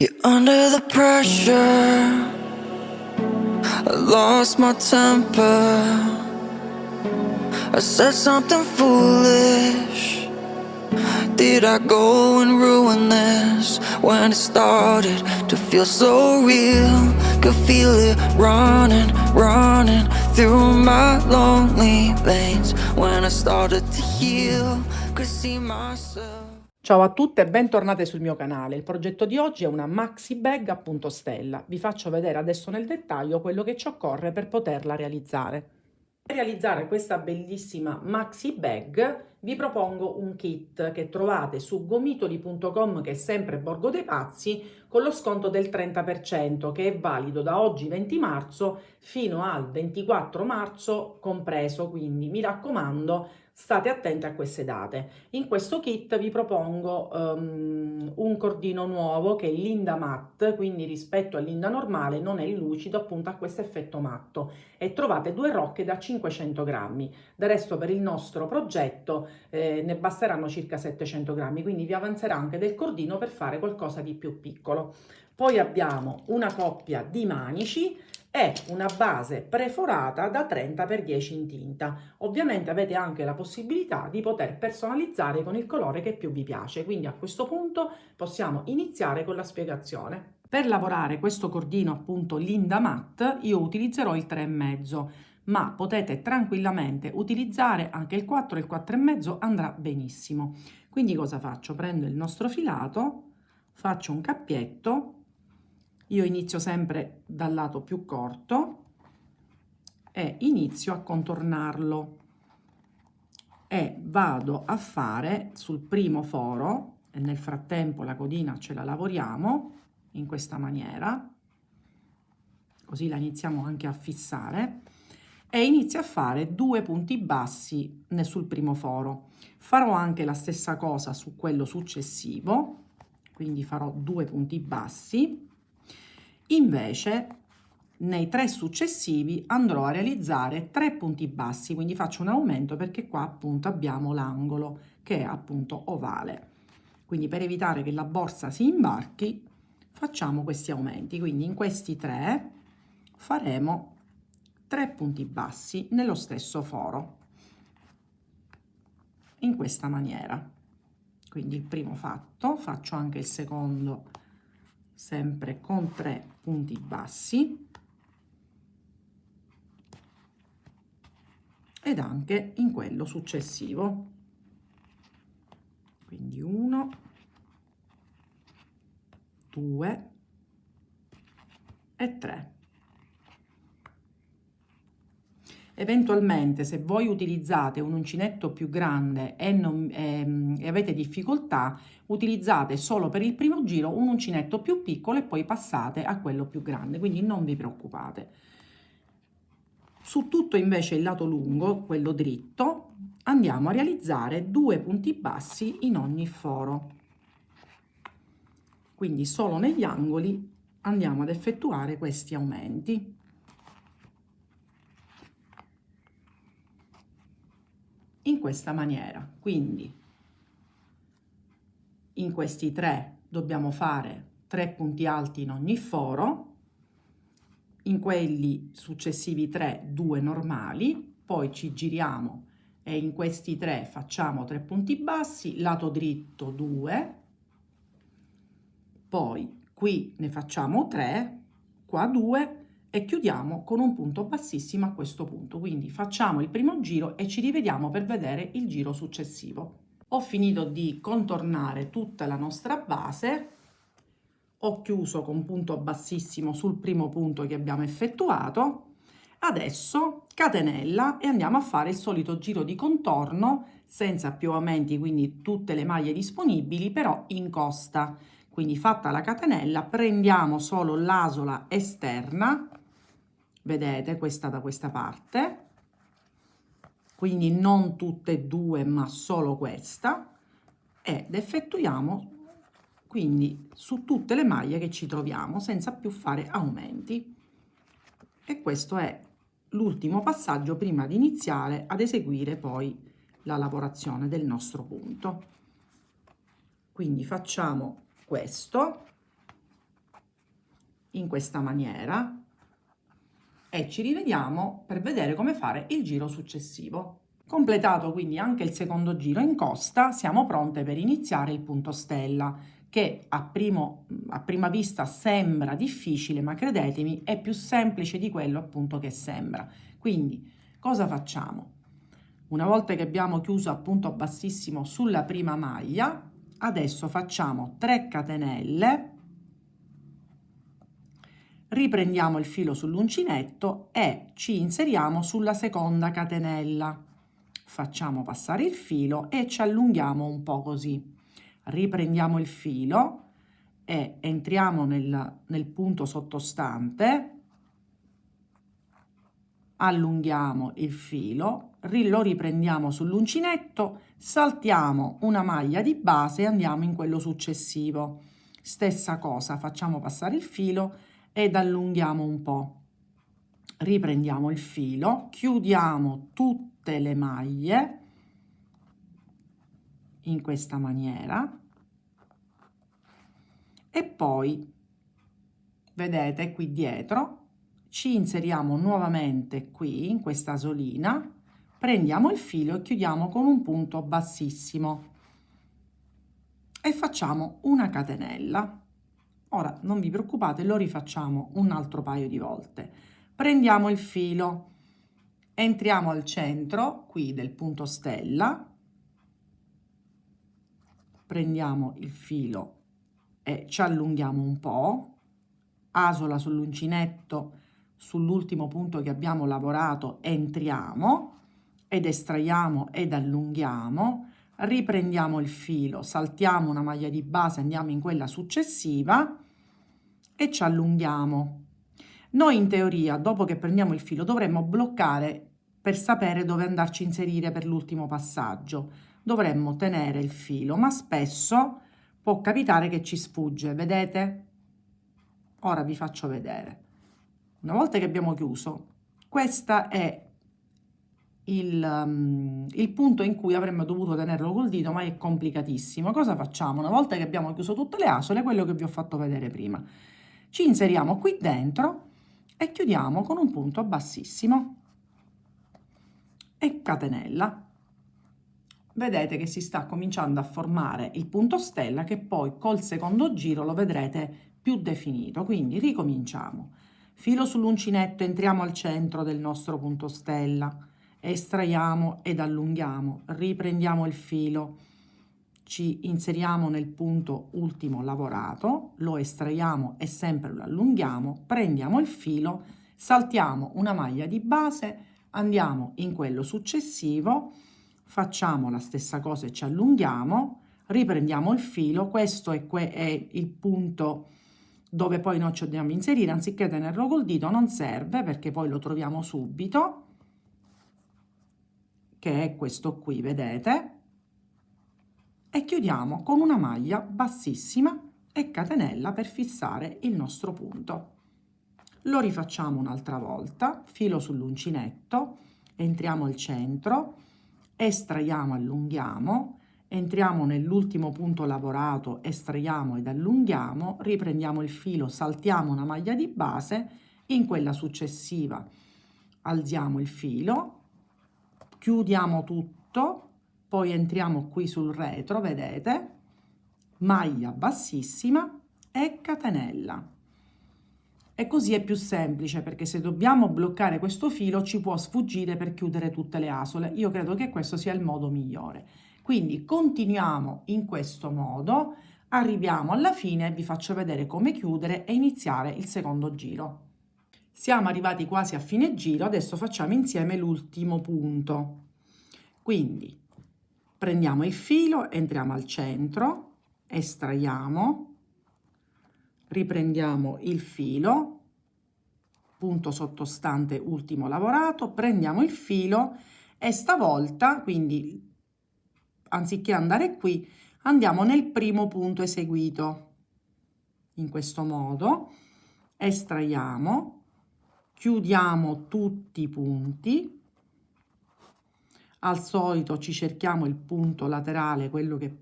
You're under the pressure. I lost my temper. I said something foolish. Did I go and ruin this when it started to feel so real? Could feel it running, running through my lonely veins when I started to heal. Could see myself. Ciao a tutte e bentornate sul mio canale. Il progetto di oggi è una maxi bag a punto stella. Vi faccio vedere adesso nel dettaglio quello che ci occorre per poterla realizzare. Per realizzare questa bellissima maxi bag vi propongo un kit che trovate su gomitoli.com, che è sempre Borgo dei Pazzi, con lo sconto del 30%, che è valido da oggi 20 marzo fino al 24 marzo compreso, quindi mi raccomando state attenti a queste date. In questo kit vi propongo un cordino nuovo che è Linda Matte, quindi rispetto al Linda normale non è lucido, appunto ha questo effetto matto, e trovate due rocche da 500 grammi. Del resto per il nostro progetto ne basteranno circa 700 grammi, quindi vi avanzerà anche del cordino per fare qualcosa di più piccolo. Poi abbiamo una coppia di manici e una base preforata da 30x10 in tinta. Ovviamente avete anche la possibilità di poter personalizzare con il colore che più vi piace, quindi a questo punto possiamo iniziare con la spiegazione. Per lavorare questo cordino appunto Linda Matte io utilizzerò il 3,5, ma potete tranquillamente utilizzare anche il 4 e il 4,5 andrà benissimo. Quindi cosa faccio? Prendo il nostro filato, faccio un cappietto. Io inizio sempre dal lato più corto e inizio a contornarlo e vado a fare sul primo foro, e nel frattempo la codina ce la lavoriamo in questa maniera, così la iniziamo anche a fissare, e inizio a fare due punti bassi sul primo foro. Farò anche la stessa cosa su quello successivo, quindi farò due punti bassi. Invece nei tre successivi andrò a realizzare 3 punti bassi, quindi faccio un aumento perché qua appunto abbiamo l'angolo che è appunto ovale. Quindi per evitare che la borsa si imbarchi facciamo questi aumenti, quindi in questi tre faremo 3 punti bassi nello stesso foro, in questa maniera. Quindi il primo fatto, faccio anche il secondo sempre con 3 punti bassi ed anche in quello successivo, quindi 1, 2 e 3. Eventualmente se voi utilizzate un uncinetto più grande e avete difficoltà, utilizzate solo per il primo giro un uncinetto più piccolo e poi passate a quello più grande, quindi non vi preoccupate. Su tutto invece il lato lungo, quello dritto, andiamo a realizzare 2 punti bassi in ogni foro. Quindi solo negli angoli andiamo ad effettuare questi aumenti. In questa maniera, quindi in questi tre dobbiamo fare 3 punti alti in ogni foro, in quelli successivi 3 2 normali, poi ci giriamo e in questi tre facciamo 3 punti bassi, lato dritto 2, poi qui ne facciamo 3, qua 2 e chiudiamo con un punto bassissimo a questo punto. Quindi facciamo il primo giro e ci rivediamo per vedere il giro successivo. Ho finito di contornare tutta la nostra base, ho chiuso con punto bassissimo sul primo punto che abbiamo effettuato. Adesso catenella e andiamo a fare il solito giro di contorno senza più aumenti, quindi tutte le maglie disponibili, però in costa. Quindi fatta la catenella prendiamo solo l'asola esterna, vedete, questa da questa parte, quindi non tutte e due ma solo questa, ed effettuiamo quindi su tutte le maglie che ci troviamo senza più fare aumenti. E questo è l'ultimo passaggio prima di iniziare ad eseguire poi la lavorazione del nostro punto. Quindi facciamo questo in questa maniera e ci rivediamo per vedere come fare il giro successivo. Completato quindi anche il secondo giro in costa, siamo pronte per iniziare il punto stella, che a prima vista sembra difficile, ma credetemi è più semplice di quello appunto che sembra. Quindi cosa facciamo? Una volta che abbiamo chiuso a punto bassissimo sulla prima maglia, adesso facciamo 3 catenelle, riprendiamo il filo sull'uncinetto e ci inseriamo sulla seconda catenella. Facciamo passare il filo e ci allunghiamo un po' così. Riprendiamo il filo e entriamo nel punto sottostante, allunghiamo il filo, lo riprendiamo sull'uncinetto, saltiamo una maglia di base e andiamo in quello successivo. Stessa cosa, facciamo passare il filo ed allunghiamo un po'. Riprendiamo il filo, chiudiamo tutte le maglie in questa maniera e poi vedete qui dietro ci inseriamo nuovamente qui in questa asolina, prendiamo il filo e chiudiamo con un punto bassissimo e facciamo una catenella. Ora non vi preoccupate, lo rifacciamo un altro paio di volte. Prendiamo il filo, entriamo al centro qui del punto stella, prendiamo il filo e ci allunghiamo un po', asola sull'uncinetto, sull'ultimo punto che abbiamo lavorato, entriamo ed estraiamo ed allunghiamo, riprendiamo il filo, saltiamo una maglia di base, andiamo in quella successiva e ci allunghiamo. Noi in teoria, dopo che prendiamo il filo, dovremmo bloccare per sapere dove andarci a inserire per l'ultimo passaggio. Dovremmo tenere il filo, ma spesso può capitare che ci sfugge, vedete? Ora vi faccio vedere. Una volta che abbiamo chiuso, questo è il punto in cui avremmo dovuto tenerlo col dito, ma è complicatissimo. Cosa facciamo? Una volta che abbiamo chiuso tutte le asole, quello che vi ho fatto vedere prima, ci inseriamo qui dentro e chiudiamo con un punto bassissimo e catenella. Vedete che si sta cominciando a formare il punto stella, che poi col secondo giro lo vedrete più definito. Quindi ricominciamo. Filo sull'uncinetto, entriamo al centro del nostro punto stella, estraiamo ed allunghiamo, riprendiamo il filo, ci inseriamo nel punto ultimo lavorato, lo estraiamo e sempre lo allunghiamo, prendiamo il filo, saltiamo una maglia di base, andiamo in quello successivo, facciamo la stessa cosa e ci allunghiamo, riprendiamo il filo, questo è il punto dove poi noi ci dobbiamo inserire, anziché tenerlo col dito non serve perché poi lo troviamo subito, che è questo qui, vedete? E chiudiamo con una maglia bassissima e catenella per fissare il nostro punto. Lo rifacciamo un'altra volta, filo sull'uncinetto, entriamo al centro, estraiamo, allunghiamo, entriamo nell'ultimo punto lavorato, estraiamo ed allunghiamo, riprendiamo il filo, saltiamo una maglia di base, in quella successiva alziamo il filo, chiudiamo tutto, poi entriamo qui sul retro, vedete, maglia bassissima e catenella. E così è più semplice, perché se dobbiamo bloccare questo filo ci può sfuggire per chiudere tutte le asole. Io credo che questo sia il modo migliore. Quindi continuiamo in questo modo, arriviamo alla fine e vi faccio vedere come chiudere e iniziare il secondo giro. Siamo arrivati quasi a fine giro, adesso facciamo insieme l'ultimo punto. Quindi prendiamo il filo, entriamo al centro, estraiamo, riprendiamo il filo, punto sottostante ultimo lavorato, prendiamo il filo e stavolta, quindi anziché andare qui, andiamo nel primo punto eseguito. In questo modo estraiamo, chiudiamo tutti i punti, al solito ci cerchiamo il punto laterale, quello che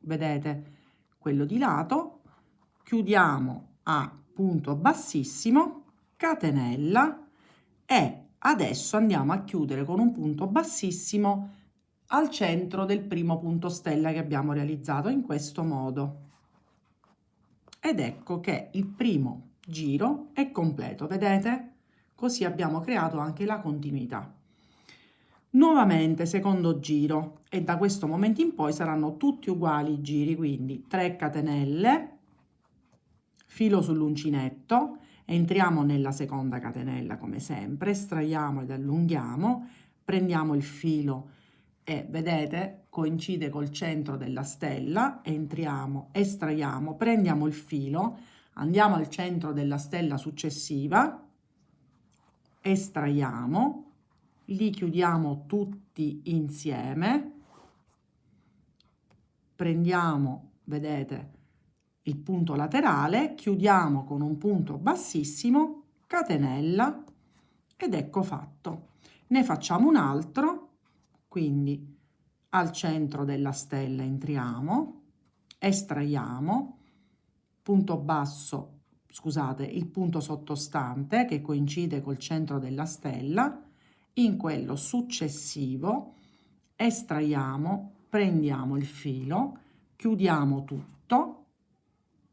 vedete, quello di lato, chiudiamo a punto bassissimo, catenella, e adesso andiamo a chiudere con un punto bassissimo al centro del primo punto stella che abbiamo realizzato in questo modo. Ed ecco che il primo giro è completo, vedete? Così abbiamo creato anche la continuità. Nuovamente secondo giro, e da questo momento in poi saranno tutti uguali i giri, quindi 3 catenelle, filo sull'uncinetto, entriamo nella seconda catenella come sempre, estraiamo ed allunghiamo, prendiamo il filo e vedete coincide col centro della stella, entriamo, estraiamo, prendiamo il filo, andiamo al centro della stella successiva, estraiamo, li chiudiamo tutti insieme, prendiamo, vedete, il punto laterale, chiudiamo con un punto bassissimo, catenella, ed ecco fatto. Ne facciamo un altro, quindi al centro della stella entriamo, estraiamo, punto basso, scusate, il punto sottostante che coincide col centro della stella, in quello successivo estraiamo, prendiamo il filo, chiudiamo tutto,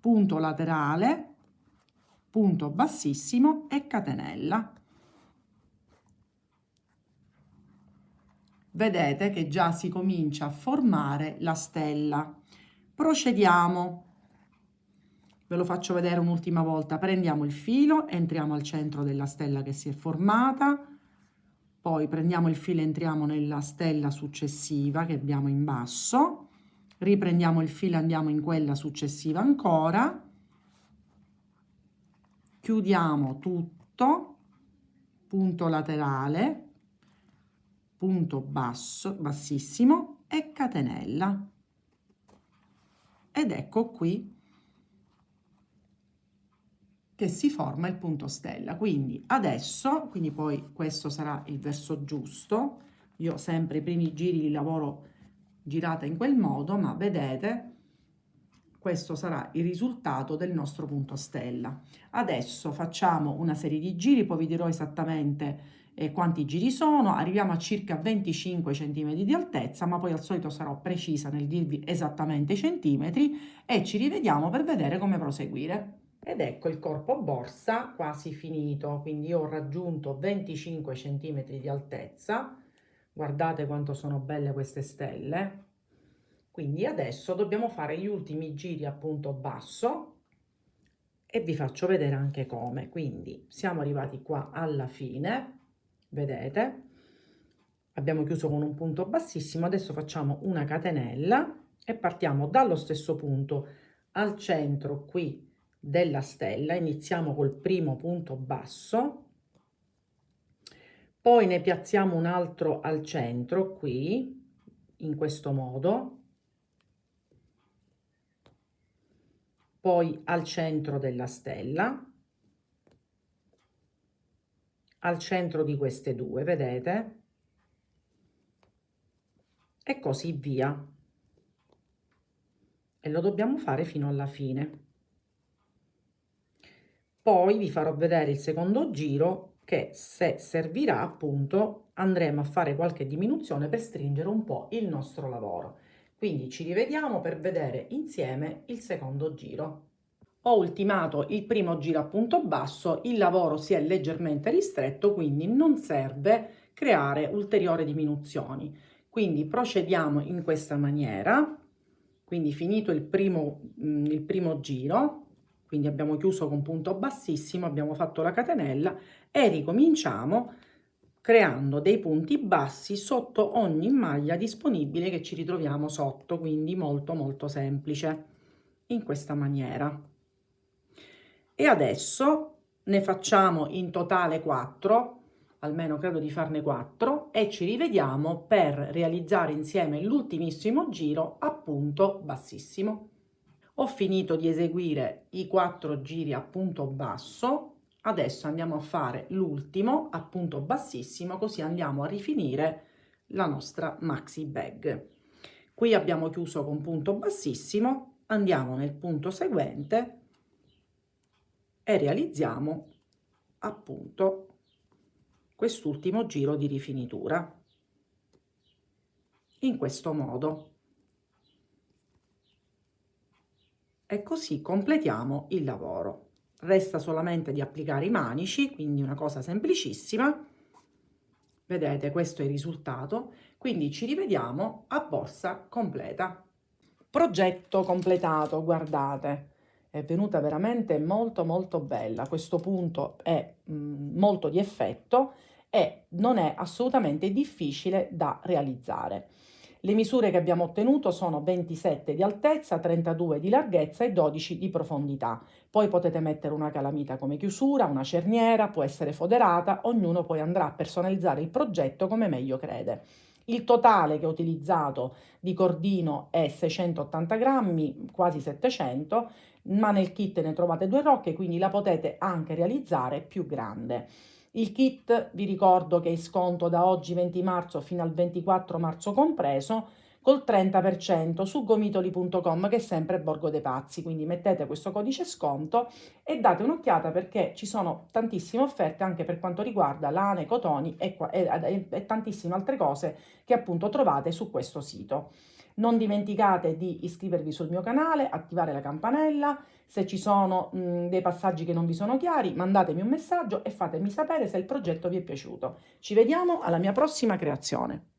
punto laterale, punto bassissimo e catenella. Vedete che già si comincia a formare la stella. Procediamo. Ve lo faccio vedere un'ultima volta. Prendiamo il filo, entriamo al centro della stella che si è formata, poi prendiamo il filo e entriamo nella stella successiva che abbiamo in basso, riprendiamo il filo e andiamo in quella successiva ancora, chiudiamo tutto, punto laterale, punto basso, bassissimo e catenella. Ed ecco qui che si forma il punto stella. Quindi adesso, quindi poi questo sarà il verso giusto, io sempre i primi giri li lavoro girata in quel modo, ma vedete, questo sarà il risultato del nostro punto stella. Adesso facciamo una serie di giri, poi vi dirò esattamente quanti giri sono, arriviamo a circa 25 cm di altezza, ma poi al solito sarò precisa nel dirvi esattamente i centimetri e ci rivediamo per vedere come proseguire. Ed ecco il corpo borsa quasi finito, quindi io ho raggiunto 25 cm di altezza, guardate quanto sono belle queste stelle. Quindi adesso dobbiamo fare gli ultimi giri a punto basso e vi faccio vedere anche come. Quindi siamo arrivati qua alla fine, vedete, abbiamo chiuso con un punto bassissimo, adesso facciamo una catenella e partiamo dallo stesso punto al centro qui della stella, iniziamo col primo punto basso, poi ne piazziamo un altro al centro qui, in questo modo, poi al centro della stella, al centro di queste due, vedete? E così via. E lo dobbiamo fare fino alla fine. Poi vi farò vedere il secondo giro che, se servirà, appunto andremo a fare qualche diminuzione per stringere un po' il nostro lavoro. Quindi ci rivediamo per vedere insieme il secondo giro. Ho ultimato il primo giro a punto basso, il lavoro si è leggermente ristretto, quindi non serve creare ulteriori diminuzioni. Quindi procediamo in questa maniera. Quindi finito il primo giro, quindi abbiamo chiuso con punto bassissimo, abbiamo fatto la catenella e ricominciamo creando dei punti bassi sotto ogni maglia disponibile che ci ritroviamo sotto, quindi molto semplice, in questa maniera. E adesso ne facciamo in totale 4, almeno credo di farne 4, e ci rivediamo per realizzare insieme l'ultimissimo giro a punto bassissimo. Ho finito di eseguire i 4 giri a punto basso, adesso andiamo a fare l'ultimo a punto bassissimo, così andiamo a rifinire la nostra maxi bag. Qui abbiamo chiuso con punto bassissimo, andiamo nel punto seguente e realizziamo appunto quest'ultimo giro di rifinitura in questo modo. E così completiamo il lavoro. Resta solamente di applicare i manici, quindi una cosa semplicissima. Vedete, questo è il risultato. Quindi ci rivediamo a borsa completa. Progetto completato, guardate, è venuta veramente molto bella. Questo punto è molto di effetto e non è assolutamente difficile da realizzare. Le misure che abbiamo ottenuto sono 27 di altezza, 32 di larghezza e 12 di profondità. Poi potete mettere una calamita come chiusura, una cerniera, può essere foderata, ognuno poi andrà a personalizzare il progetto come meglio crede. Il totale che ho utilizzato di cordino è 680 grammi, quasi 700, ma nel kit ne trovate 2 rocche, quindi la potete anche realizzare più grande. Il kit vi ricordo che è in sconto da oggi 20 marzo fino al 24 marzo compreso, col 30% su gomitoli.com, che è sempre Borgo dei Pazzi, quindi mettete questo codice sconto e date un'occhiata perché ci sono tantissime offerte anche per quanto riguarda lane, cotoni e tantissime altre cose che appunto trovate su questo sito. Non dimenticate di iscrivervi sul mio canale, attivare la campanella. Se ci sono dei passaggi che non vi sono chiari, mandatemi un messaggio e fatemi sapere se il progetto vi è piaciuto. Ci vediamo alla mia prossima creazione.